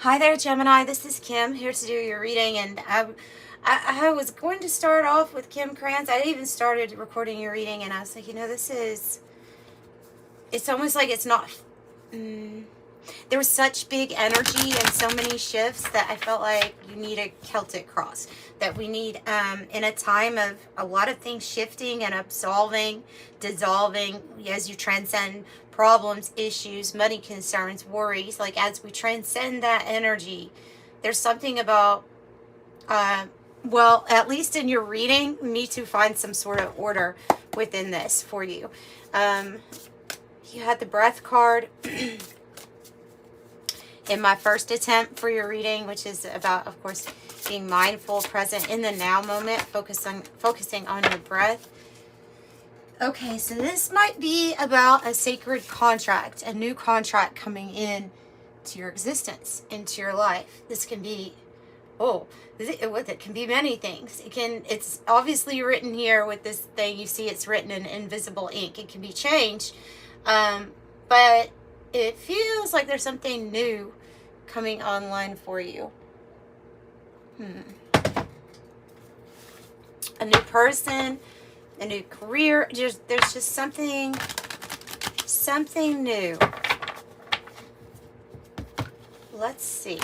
Hi there, Gemini. This is Kim here to do your reading, and I was going to start off with Kim Krans. I even started recording your reading, and I was like, it's almost like it's not. There was such big energy and so many shifts that I felt like you need a Celtic Cross. That we need in a time of a lot of things shifting and absolving, dissolving as you transcend problems, issues, money concerns, worries. Like as we transcend that energy, there's something about, well, at least in your reading, you need to find some sort of order within this for you. You had the breath card. In my first attempt for your reading, which is about, of course, being mindful, present in the now moment, focusing on your breath. Okay, so this might be about a sacred contract, a new contract coming in to your existence, into your life. This can be, it can be many things. It's obviously written here with this thing. You see it's written in invisible ink. It can be changed, but it feels like there's something new coming online for you. A new person, a new career. There's just something new. Let's see.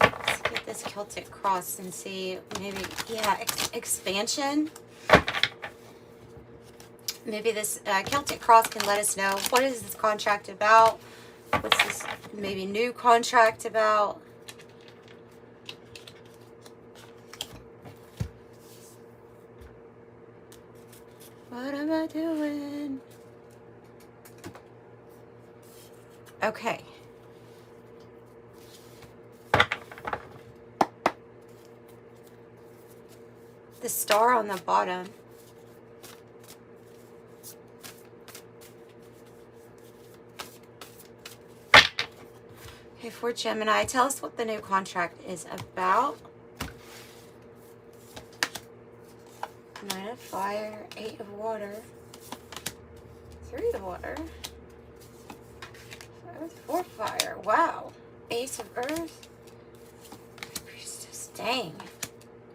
Let's get this Celtic Cross and see, maybe, expansion. Maybe this Celtic Cross can let us know, what is this contract about? What's this maybe new contract about? What am I doing? Okay. The star on the bottom. Okay, for Gemini, tell us what the new contract is about. Nine of Fire, Eight of Water, Three of Water, Earth, Four Fire. Wow. Ace of Earth, Priestess. Dang.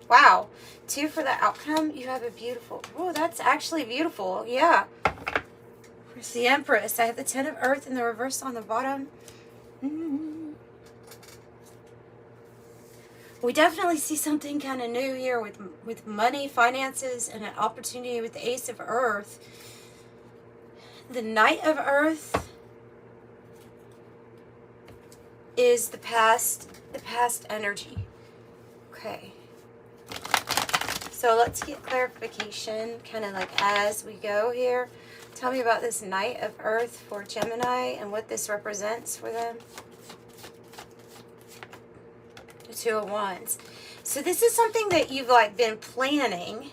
Wow. Two for the outcome. You have a beautiful. Oh, that's actually beautiful. Yeah. Where's the Empress? I have the Ten of Earth in the reverse on the bottom. We definitely see something kind of new here with money, finances, and an opportunity with the Ace of Earth. The Knight of Earth is the past energy. Okay. So let's get clarification kind of like as we go here. Tell me about this Knight of Earth for Gemini and what this represents for them. Two of Wands. So this is something that you've like been planning.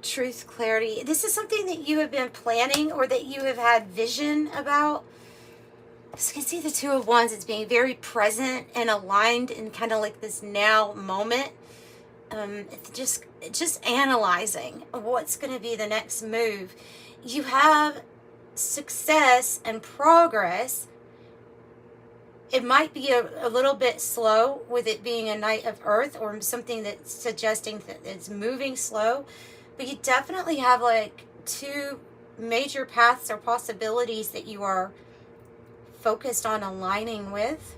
Truth, clarity. This is something that you have been planning or that you have had vision about. So you can see the Two of Wands as being very present and aligned in kind of like this now moment. It's just analyzing what's going to be the next move. You have success and progress. It might be a little bit slow with it being a Knight of Earth or something that's suggesting that it's moving slow. But you definitely have like two major paths or possibilities that you are focused on aligning with.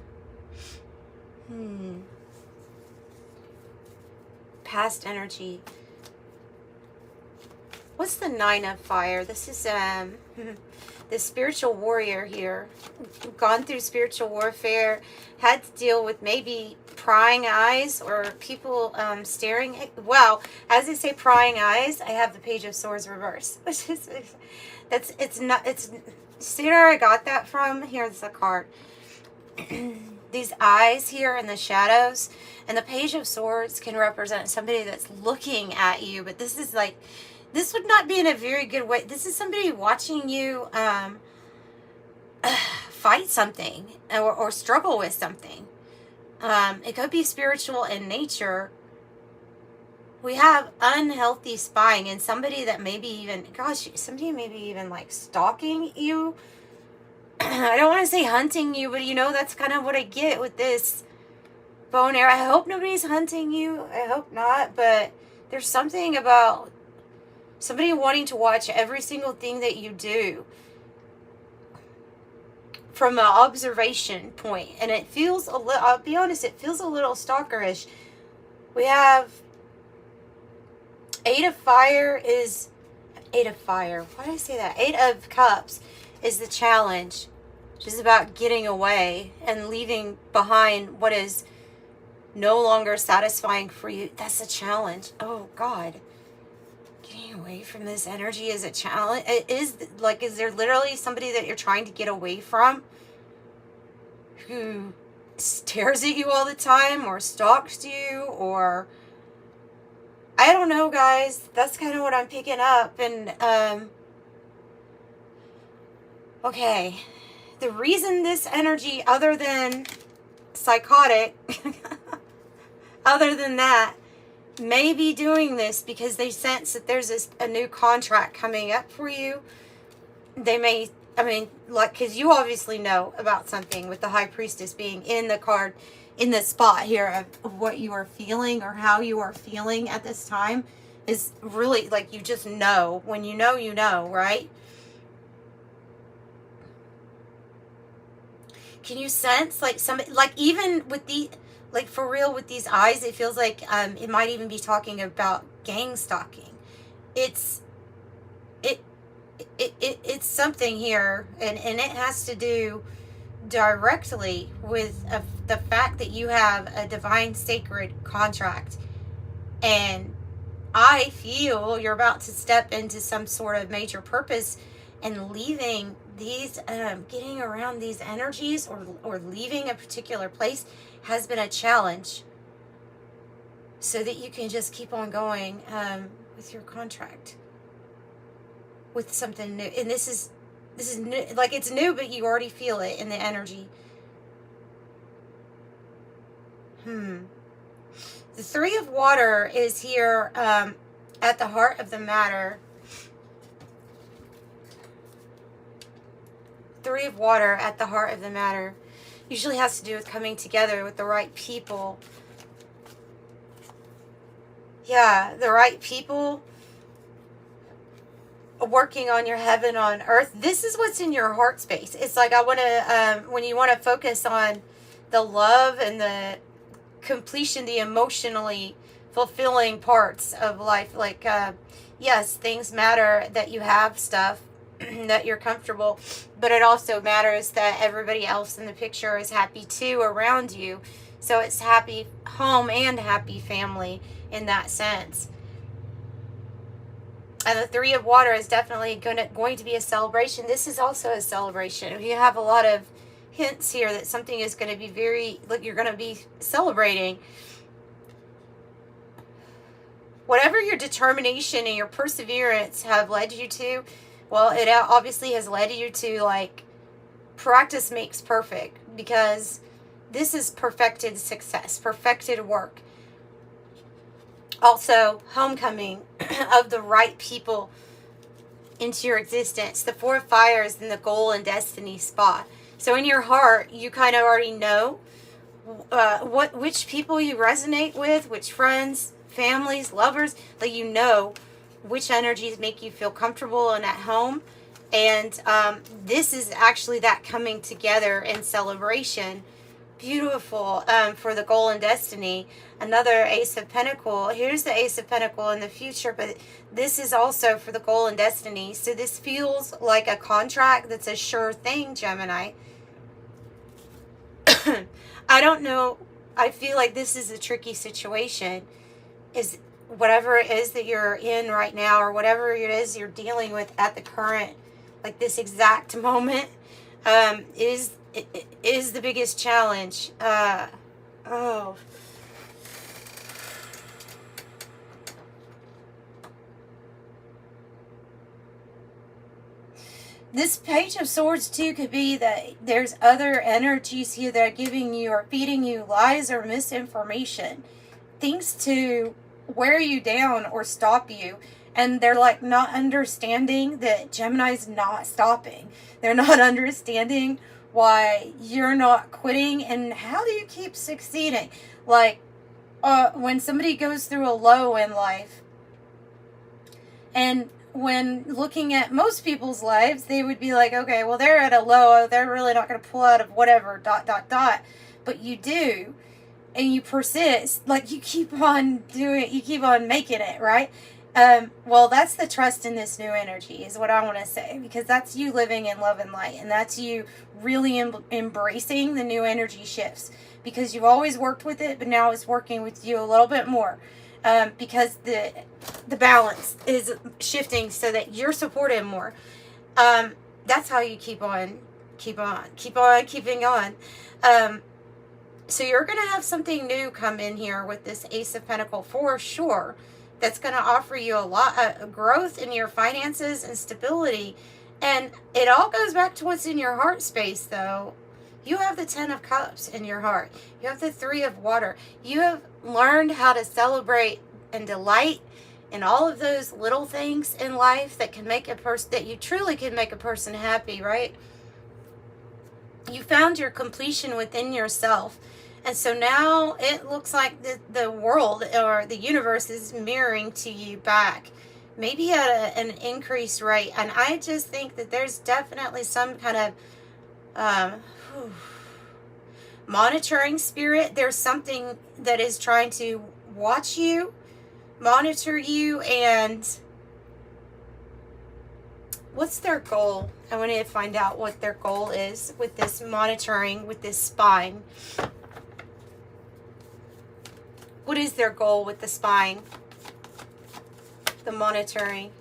Past energy. What's the Nine of Fire? This is the spiritual warrior here. Gone through spiritual warfare, had to deal with maybe prying eyes or people staring at, well, as they say prying eyes, I have the Page of Swords reverse. Which is see where I got that from? Here's the card. These eyes here in the shadows, and the Page of Swords can represent somebody that's looking at you, but this is like, this would not be in a very good way. This is somebody watching you fight something or struggle with something. It could be spiritual in nature, We have unhealthy spying, and somebody that maybe even, gosh, somebody maybe even like stalking you. I don't want to say hunting you, but you know, that's kind of what I get with this bone arrow. I hope nobody's hunting you. I hope not, but there's something about somebody wanting to watch every single thing that you do from an observation point. And it feels a little, I'll be honest, it feels a little stalkerish. We have Eight of Fire is, Eight of Fire, why did I say that? Eight of Cups is the challenge, which is about getting away and leaving behind what is no longer satisfying for you. That's a challenge. Oh God, getting away from this energy is a challenge. It is like, is there literally somebody that you're trying to get away from who stares at you all the time or stalks you, or I don't know, guys. That's kind of what I'm picking up. And okay, the reason this energy, other than psychotic, other than that, may be doing this because they sense that there's a new contract coming up for you. They may, I mean, like, because you obviously know about something with the High Priestess being in the card, in the spot here of what you are feeling or how you are feeling at this time is really like, you just know. When you know, right? Can you sense like somebody, like even with the, like for real with these eyes, it feels like it might even be talking about gang stalking. It's something here, and it has to do directly with the fact that you have a divine sacred contract, and I feel you're about to step into some sort of major purpose, and leaving these getting around these energies or leaving a particular place has been a challenge, so that you can just keep on going with your contract, with something new. And this is new, like it's new, but you already feel it in the energy. The Three of Water is here at the heart of the matter. Three of Water at the heart of the matter usually has to do with coming together with the right people. Yeah, the right people working on your heaven on earth. This is what's in your heart space. It's like, I want to, when you want to focus on the love and the completion, the emotionally fulfilling parts of life. Like, yes, things matter that you have stuff, that you're comfortable, but it also matters that everybody else in the picture is happy too around you. So it's happy home and happy family in that sense. And the Three of Water is definitely going to be a celebration. This is also a celebration. You have a lot of hints here that something is going to be very, like, you're going to be celebrating. Whatever your determination and your perseverance have led you to, well, it obviously has led you to, like, practice makes perfect, because this is perfected success, perfected work. Also, homecoming of the right people into your existence. The Four of Fire is in the goal and destiny spot. So in your heart, you kind of already know which people you resonate with, which friends, families, lovers, like, you know which energies make you feel comfortable and at home. And this is actually that coming together in celebration. Beautiful for the goal and destiny. Another Ace of Pentacles. Here's the Ace of Pentacles in the future, but this is also for the goal and destiny. So this feels like a contract that's a sure thing, Gemini. I don't know. I feel like this is a tricky situation. Is whatever it is that you're in right now, or whatever it is you're dealing with at the current, like this exact moment, is the biggest challenge. This Page of Swords too could be that there's other energies here that are giving you or feeding you lies or misinformation. Things to wear you down or stop you. And they're like not understanding that Gemini's not stopping. They're not understanding why you're not quitting and how do you keep succeeding. Like when somebody goes through a low in life, and when looking at most people's lives, they would be like, okay, well, they're at a low, they're really not going to pull out of whatever, ... But you do, and you persist, like you keep on doing, you keep on making it, right? Well, that's the trust in this new energy is what I want to say, because that's you living in love and light, and that's you really embracing the new energy shifts, because you've always worked with it, but now it's working with you a little bit more, because the balance is shifting so that you're supported more. That's how you keep on keeping on. So you're going to have something new come in here with this Ace of Pentacles for sure. That's going to offer you a lot of growth in your finances and stability. And it all goes back to what's in your heart space, though. You have the 10 of Cups in your heart. You have the 3 of Water. You have learned how to celebrate and delight in all of those little things in life that can make a person, that you truly can make a person happy, right? You found your completion within yourself. And so now it looks like the world or the universe is mirroring to you back, maybe at an increased rate. And I just think that there's definitely some kind of monitoring spirit. There's something that is trying to watch you, monitor you, and what's their goal? I want to find out what their goal is with this monitoring, with this spying. What is their goal with the spying? The monitoring?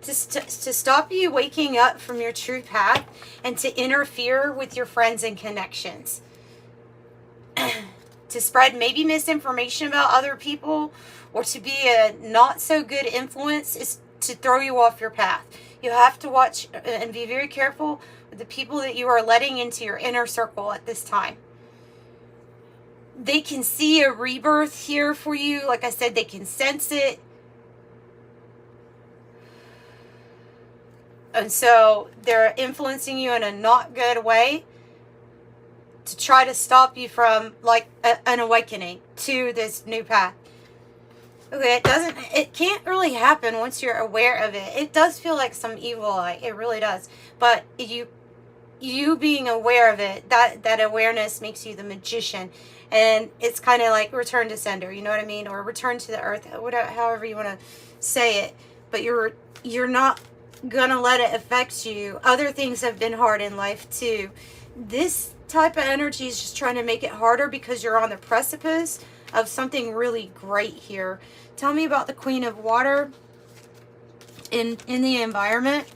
To stop you waking up from your true path and to interfere with your friends and connections. To spread maybe misinformation about other people, or to be a not so good influence, is to throw you off your path. You have to watch and be very careful with the people that you are letting into your inner circle at this time. They can see a rebirth here for you. Like I said, they can sense it. And so they're influencing you in a not good way to try to stop you from like an awakening to this new path. Okay, it can't really happen once you're aware of it. It does feel like some evil eye. It really does. But you being aware of it, that awareness makes you the magician. And it's kind of like return to sender, you know what I mean? Or return to the earth, whatever, however you want to say it. But you're not going to let it affect you. Other things have been hard in life too. This type of energy is just trying to make it harder because you're on the precipice of something really great here. Tell me about the Queen of Water in the environment.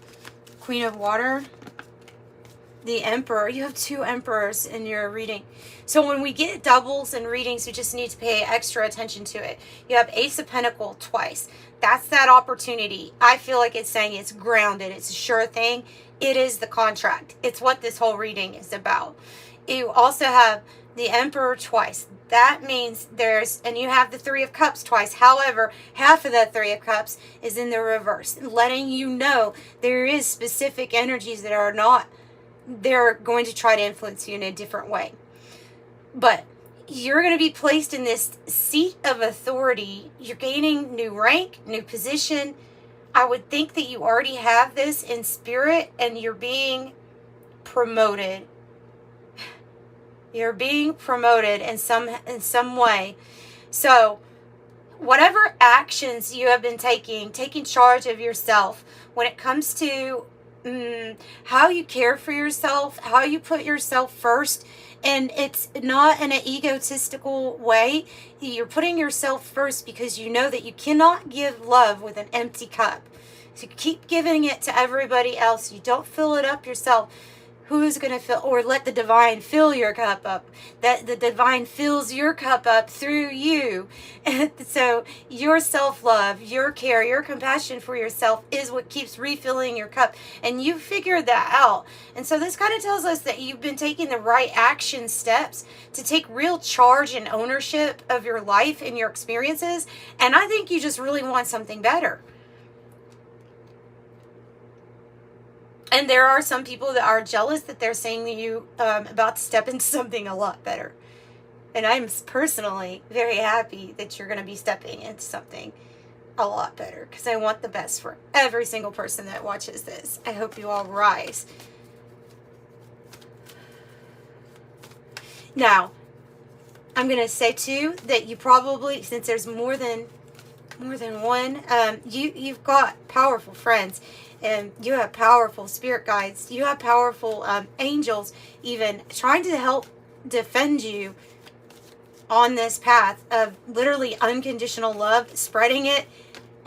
Queen of Water. The Emperor. You have 2 Emperors in your reading. So when we get doubles in readings, we just need to pay extra attention to it. You have Ace of Pentacles twice. That's that opportunity. I feel like it's saying it's grounded. It's a sure thing. It is the contract. It's what this whole reading is about. You also have the Emperor twice. That means and you have the 3 of Cups twice. However, half of that 3 of Cups is in the reverse, letting you know there is specific energies that are not, they're going to try to influence you in a different way. But you're going to be placed in this seat of authority. You're gaining new rank, new position. I would think that you already have this in spirit, and you're being promoted. You're being promoted in some way. So whatever actions you have been taking charge of yourself when it comes to how you care for yourself, how you put yourself first. And it's not in an egotistical way. You're putting yourself first because you know that you cannot give love with an empty cup. So keep giving it to everybody else. You don't fill it up yourself. Who's going to fill, or let the divine fill your cup up, that the divine fills your cup up through you. And so your self-love, your care, your compassion for yourself is what keeps refilling your cup. And you figured that out. And so this kind of tells us that you've been taking the right action steps to take real charge and ownership of your life and your experiences. And I think you just really want something better. And there are some people that are jealous that they're saying that you about to step into something a lot better. And I'm personally very happy that you're going to be stepping into something a lot better, because I want the best for every single person that watches this. I hope you all rise. Now, I'm going to say too that you probably, since there's more than one, you've got powerful friends. And you have powerful spirit guides. You have powerful angels even trying to help defend you on this path of literally unconditional love, spreading it,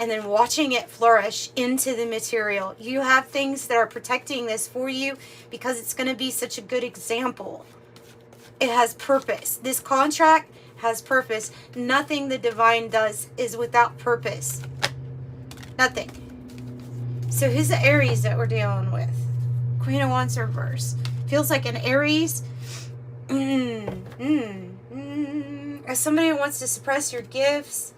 and then watching it flourish into the material. You have things that are protecting this for you because it's going to be such a good example. It has purpose. This contract has purpose. Nothing the divine does is without purpose. Nothing. So who's the Aries that we're dealing with? Queen of Wands reverse. Feels like an Aries. As somebody who wants to suppress your gifts.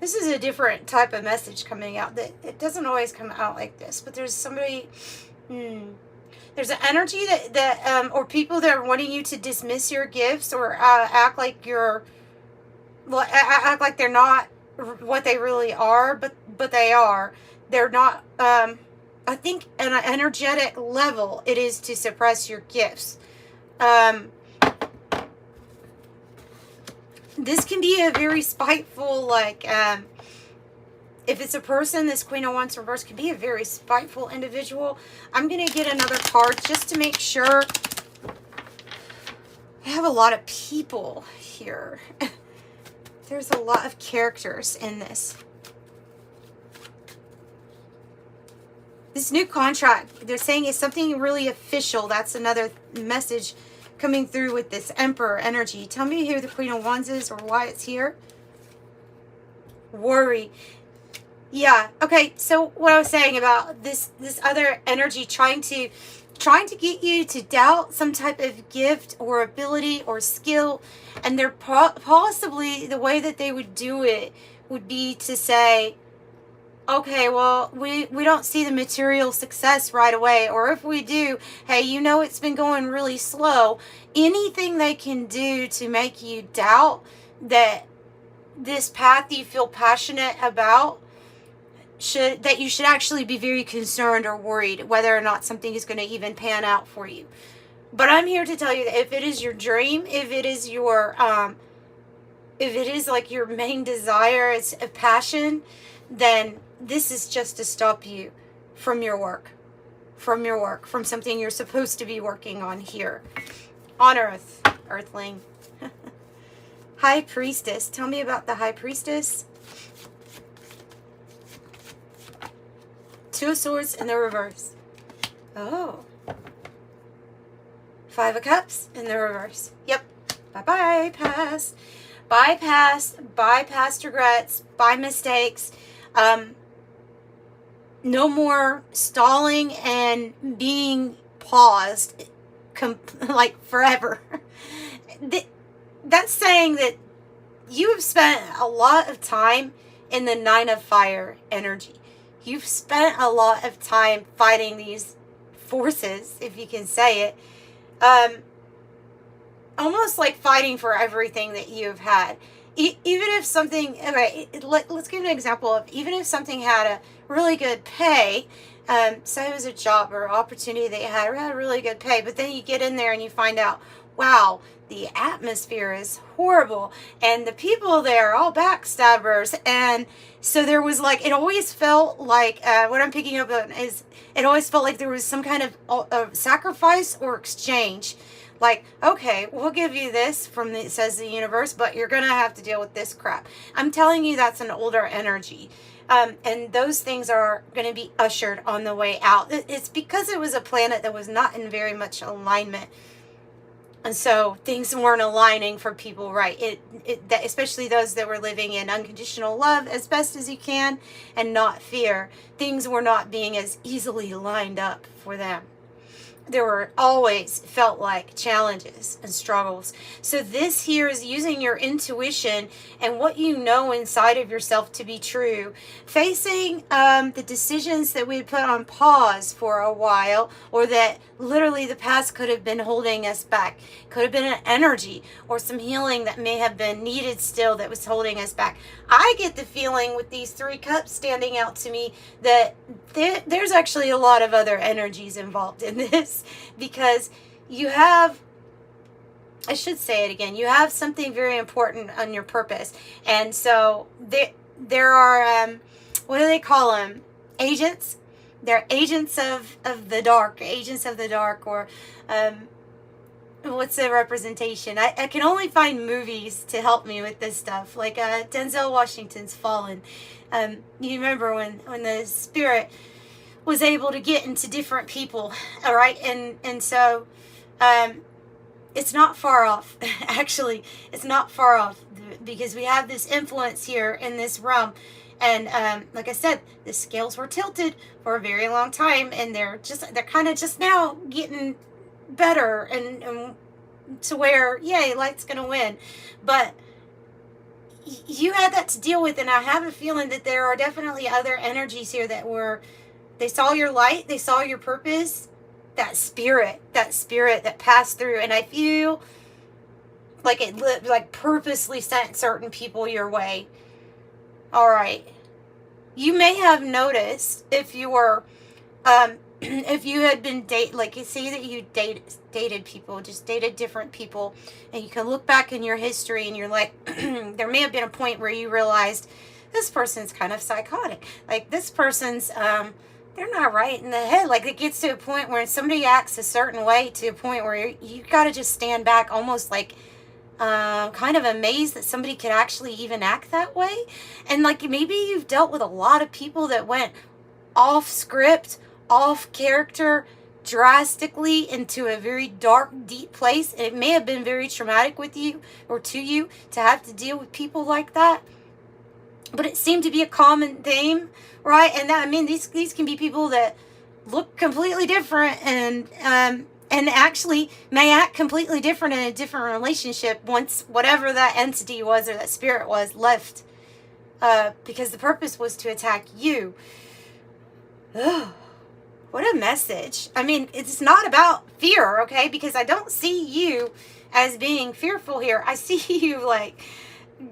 This is a different type of message coming out. That it doesn't always come out like this. But there's somebody... There's an energy that or people that are wanting you to dismiss your gifts or act like you're... Well, act like they're not what they really are, but they are. They're not, I think at an energetic level, it is to suppress your gifts. This can be a very spiteful, like, if it's a person, this Queen of Wands reverse can be a very spiteful individual. I'm going to get another card just to make sure. I have a lot of people here. There's a lot of characters in this. This new contract, they're saying, is something really official. That's another message coming through with this Emperor energy. Tell me who the Queen of Wands is or why it's here. Worry. Yeah, okay, so what I was saying about this other energy trying to get you to doubt some type of gift or ability or skill, and they're possibly, the way that they would do it would be to say, okay, well, we don't see the material success right away, or if we do, hey, you know, it's been going really slow. Anything they can do to make you doubt that this path you feel passionate about, that you should actually be very concerned or worried whether or not something is going to even pan out for you. But I'm here to tell you that if it is your dream, if it is your, if it is like your main desire, it's a passion, then this is just to stop you from your work, from something you're supposed to be working on here on Earth, Earthling. High Priestess. Tell me about the High Priestess. Two of Swords in the reverse. Oh. Five of Cups in the reverse. Yep. Bye-bye, past. Bye, past regrets. Bye, mistakes. No more stalling and being paused like forever. That's saying that you have spent a lot of time in the Nine of Fire energy. You've spent a lot of time fighting these forces, if you can say it. Almost like fighting for everything that you've had. Even if something, okay, let's give an example of, even if something had a really good pay, say it was a job or opportunity that you had really good pay, but then you get in there and you find out, wow, the atmosphere is horrible, and the people there are all backstabbers, and so there was like, it always felt like, what I'm picking up on is, it always felt like there was some kind of sacrifice or exchange. Like, okay, we'll give you this says the universe, but you're going to have to deal with this crap. I'm telling you, that's an older energy. And those things are going to be ushered on the way out. It's because it was a planet that was not in very much alignment. And so things weren't aligning for people right. Especially those that were living in unconditional love as best as you can and not fear. Things were not being as easily lined up for them. There were always felt like challenges and struggles. So this here is using your intuition and what you know inside of yourself to be true, facing the decisions that we put on pause for a while, or that literally the past could have been holding us back. Could have been an energy or some healing that may have been needed still that was holding us back. I get the feeling with these 3 cups standing out to me that there's actually a lot of other energies involved in this, because you have, I should say it again, you have something very important on your purpose. And so there are, what do they call them? Agents. They're agents of the dark, or what's the representation? I can only find movies to help me with this stuff, like Denzel Washington's Fallen. You remember when the spirit was able to get into different people, all right? And so it's not far off. Actually, it's not far off, because we have this influence here in this realm. And like I said, the scales were tilted for a very long time, and they're kind of just now getting better and to where, yay, light's gonna win. But you had that to deal with, and I have a feeling that there are definitely other energies here that they saw your light, they saw your purpose, that spirit that passed through. And I feel like it like purposely sent certain people your way. All right. You may have noticed if you were, if you had been like you say that you dated people, just dated different people, and you can look back in your history and you're like, there may have been a point where you realized this person's kind of psychotic. Like this person's, they're not right in the head. Like it gets to a point where somebody acts a certain way, to a point where you got to just stand back, almost like kind of amazed that somebody could actually even act that way. And like maybe you've dealt with a lot of people that went off script, off character, drastically into a very dark, deep place. And it may have been very traumatic with you, or to you, to have to deal with people like that. But it seemed to be a common theme, right? And that, I mean, these can be people that look completely different and actually may act completely different in a different relationship once whatever that entity was or that spirit was left, because the purpose was to attack you. Ugh, what a message. I mean, it's not about fear, okay? Because I don't see you as being fearful here. I see you like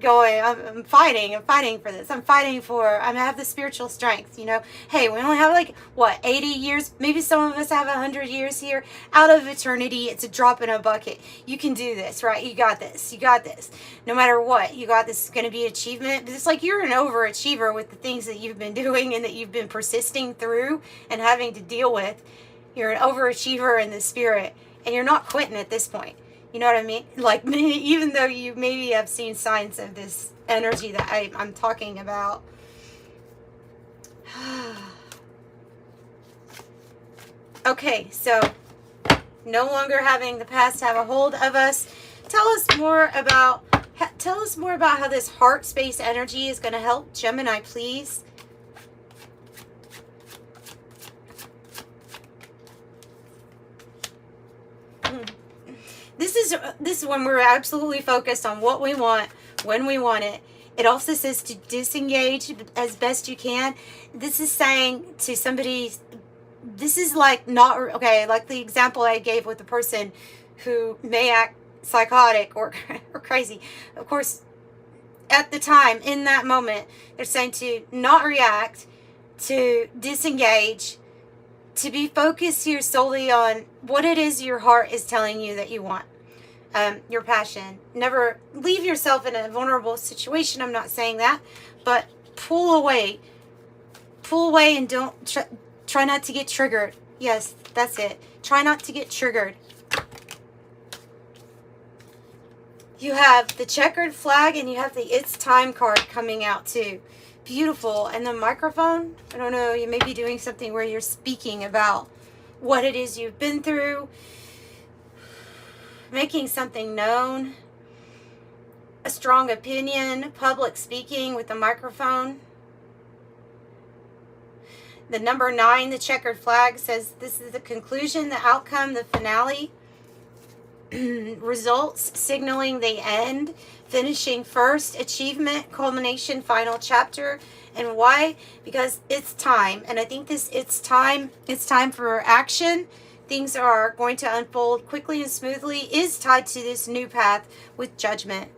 going, I'm fighting for this. I have the spiritual strength, you know. Hey, we only have like, 80 years? Maybe some of us have 100 years here. Out of eternity, it's a drop in a bucket. You can do this, right? You got this. No matter what, you got this. It's going to be achievement. But it's like you're an overachiever with the things that you've been doing and that you've been persisting through and having to deal with. You're an overachiever in the spirit, and you're not quitting at this point. You know what I mean? Like, even though you maybe have seen signs of this energy that I'm talking about. Okay, so no longer having the past have a hold of us. Tell us more about how this heart space energy is going to help Gemini, please. This is when we're absolutely focused on what we want, when we want it. It also says to disengage as best you can. This is saying to somebody, this is like not, okay, like the example I gave with the person who may act psychotic or crazy. Of course, at the time, in that moment, they're saying to not react, to disengage, to be focused here solely on what it is your heart is telling you that you want. Your passion. Never leave yourself in a vulnerable situation. I'm not saying that, but pull away and don't try not to get triggered. Yes, that's it. Try not to get triggered. You have the checkered flag and you have the It's Time card coming out too. Beautiful. And the microphone, I don't know, you may be doing something where you're speaking about what it is you've been through, making something known, a strong opinion, public speaking with the microphone. The number 9, the checkered flag, says this is the conclusion, the outcome, the finale. Results, signaling the end, finishing first, achievement, culmination, final chapter. And why? Because it's time. And I think it's time for action. Things are going to unfold quickly and smoothly, is tied to this new path with judgment.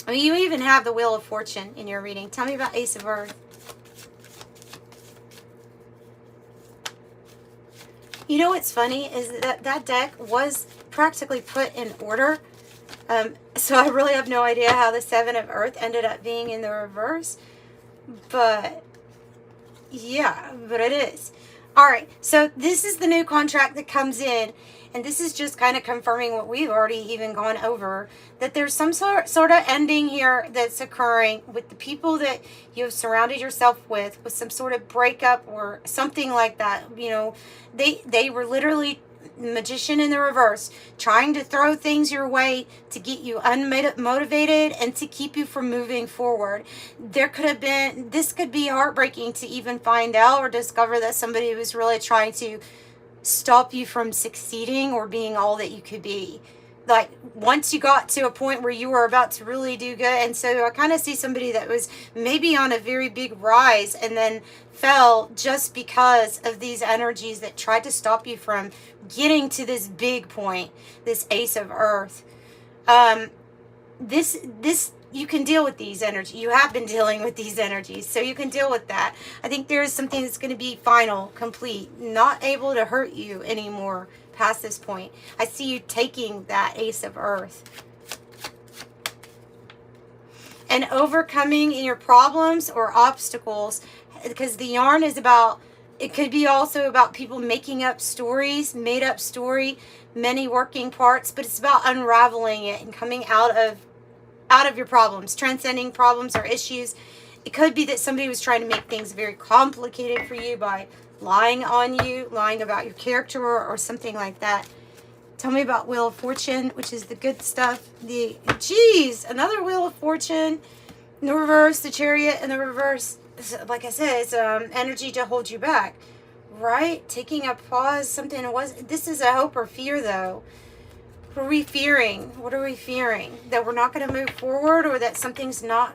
I mean, you even have the Wheel of Fortune in your reading. Tell me about Ace of Earth. You know what's funny is that deck was practically put in order. So I really have no idea how the 7 of Earth ended up being in the reverse. But, yeah, but it is. All right, so this is the new contract that comes in. And this is just kind of confirming what we've already even gone over, that there's some sort of ending here that's occurring with the people that you have surrounded yourself with some sort of breakup or something like that. You know, they were literally, Magician in the reverse, trying to throw things your way to get you unmotivated and to keep you from moving forward. This could be heartbreaking to even find out or discover that somebody was really trying to stop you from succeeding or being all that you could be. Like, once you got to a point where you were about to really do good. And so I kind of see somebody that was maybe on a very big rise and then fell just because of these energies that tried to stop you from getting to this big point, this Ace of Earth. This you can deal with these energies. You have been dealing with these energies, so you can deal with that. I think there is something that's going to be final, complete, not able to hurt you anymore past this point. I see you taking that Ace of Earth and overcoming your problems or obstacles, because the yarn is about, it could be also about people making up stories, made up story, many working parts, but it's about unraveling it and coming out of your problems, transcending problems or issues. It could be that somebody was trying to make things very complicated for you by lying on you, lying about your character or something like that. Tell me about Wheel of Fortune, which is the good stuff. Another Wheel of Fortune in the reverse, the Chariot in the reverse. Like I said, it's energy to hold you back, right? Taking a pause, something it was. This is a hope or fear, though. What are we fearing? What are we fearing? That we're not going to move forward, or that something's not?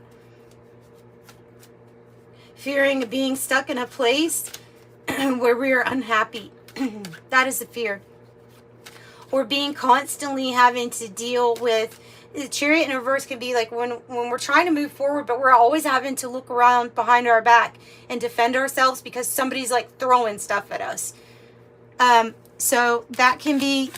Fearing being stuck in a place where we are unhappy. That is the fear. Or being constantly having to deal with, the Chariot in reverse can be like when we're trying to move forward, but we're always having to look around behind our back and defend ourselves because somebody's like throwing stuff at us. So that can be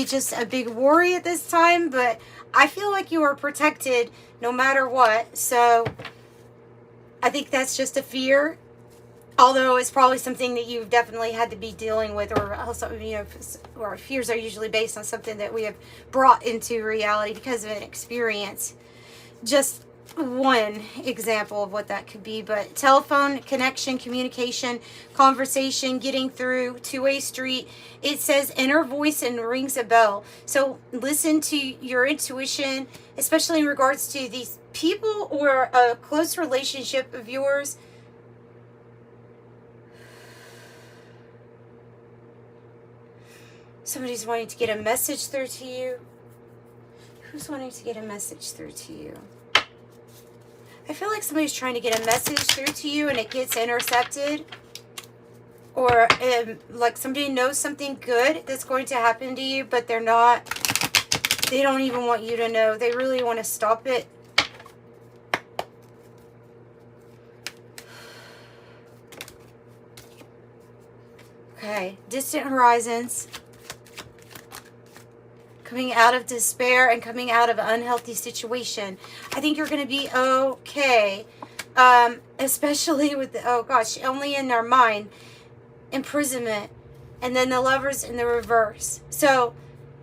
just a big worry at this time, but I feel like you are protected no matter what. So I think that's just a fear, although it's probably something that you've definitely had to be dealing with, or also, you know, our fears are usually based on something that we have brought into reality because of an experience. Just one example of what that could be. But telephone connection, communication, conversation, getting through, two-way street. It says inner voice and rings a bell. So listen to your intuition, especially in regards to these people or a close relationship of yours. Somebody's wanting to get a message through to you. Who's wanting to get a message through to you? I feel like somebody's trying to get a message through to you and it gets intercepted. Or like somebody knows something good that's going to happen to you, but they don't even want you to know. They really want to stop it. Okay, distant horizons. Coming out of despair and coming out of an unhealthy situation. I think you're going to be okay. Especially with only in their mind. Imprisonment. And then the Lovers in the reverse. So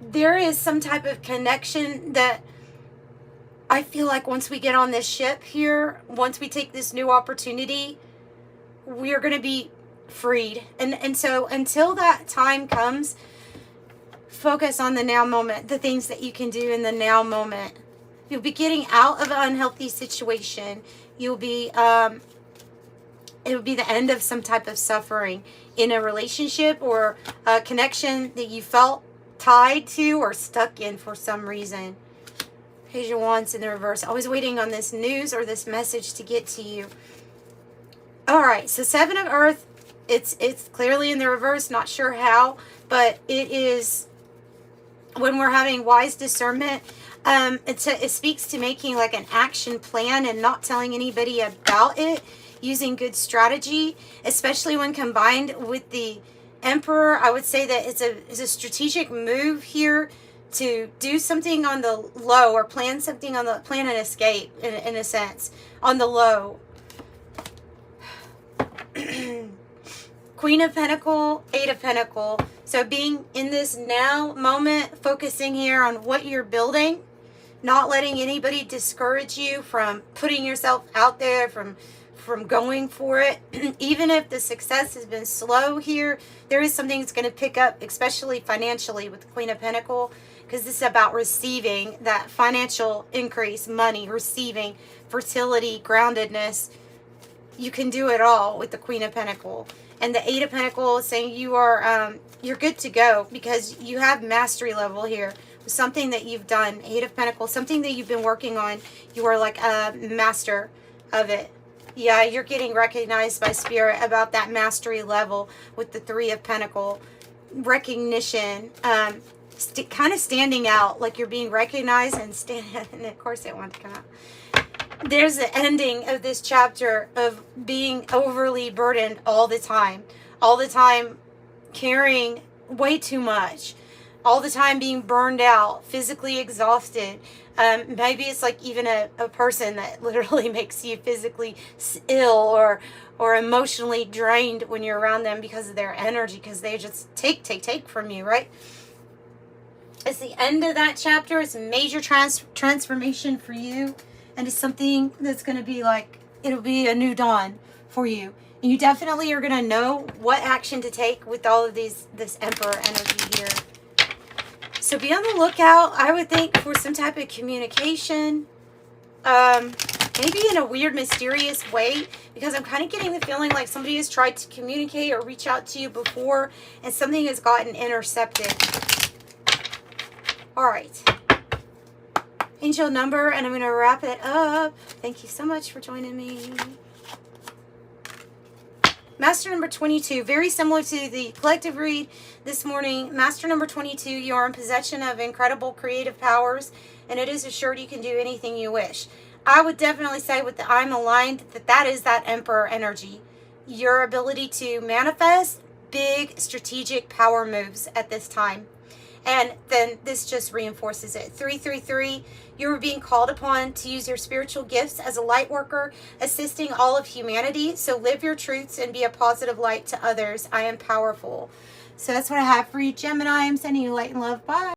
there is some type of connection that I feel like once we get on this ship here, once we take this new opportunity, we're going to be freed. And so until that time comes, focus on the now moment, the things that you can do in the now moment. You'll be getting out of an unhealthy situation. You'll be, it'll be the end of some type of suffering in a relationship or a connection that you felt tied to or stuck in for some reason. Page of Wands in the reverse. Always waiting on this news or this message to get to you. All right, so Seven of Earth, it's clearly in the reverse, not sure how, but it is when we're having wise discernment. It speaks to making like an action plan and not telling anybody about it, using good strategy, especially when combined with the Emperor. I would say that it's a strategic move here to do something on the low or plan something on the plan an escape in a sense on the low. Queen of Pentacle, Eight of Pentacle. So being in this now moment, focusing here on what you're building, not letting anybody discourage you from putting yourself out there, from going for it. Even if the success has been slow here, there is something that's going to pick up, especially financially with the Queen of Pentacle, because this is about receiving that financial increase, money, receiving fertility, groundedness. You can do it all with the Queen of Pentacle. And the Eight of Pentacles saying you are, you're good to go because you have mastery level here. Something that you've done, Eight of Pentacles, something that you've been working on. You are like a master of it. Yeah, you're getting recognized by Spirit about that mastery level with the Three of Pentacles. Recognition, kind of standing out, like you're being recognized and and of course it wants to come out. There's the ending of this chapter of being overly burdened all the time carrying way too much, all the time being burned out, physically exhausted. Maybe it's like even a person that literally makes you physically ill or emotionally drained when you're around them because of their energy, because they just take from you, right? It's the end of that chapter. It's a major transformation for you. And it's something that's going to be like, it'll be a new dawn for you. And you definitely are going to know what action to take with all of this Emperor energy here. So be on the lookout, I would think, for some type of communication. Maybe in a weird, mysterious way. Because I'm kind of getting the feeling like somebody has tried to communicate or reach out to you before. And something has gotten intercepted. All right. Angel number, and I'm going to wrap it up. Thank you so much for joining me. Master number 22, very similar to the collective read this morning. Master number 22, you are in possession of incredible creative powers, and it is assured you can do anything you wish. I would definitely say with the I'm aligned that is that Emperor energy. Your ability to manifest big strategic power moves at this time. And then this just reinforces it. 333, you are being called upon to use your spiritual gifts as a light worker, assisting all of humanity. So live your truths and be a positive light to others. I am powerful. So that's what I have for you, Gemini. I'm sending you light and love. Bye.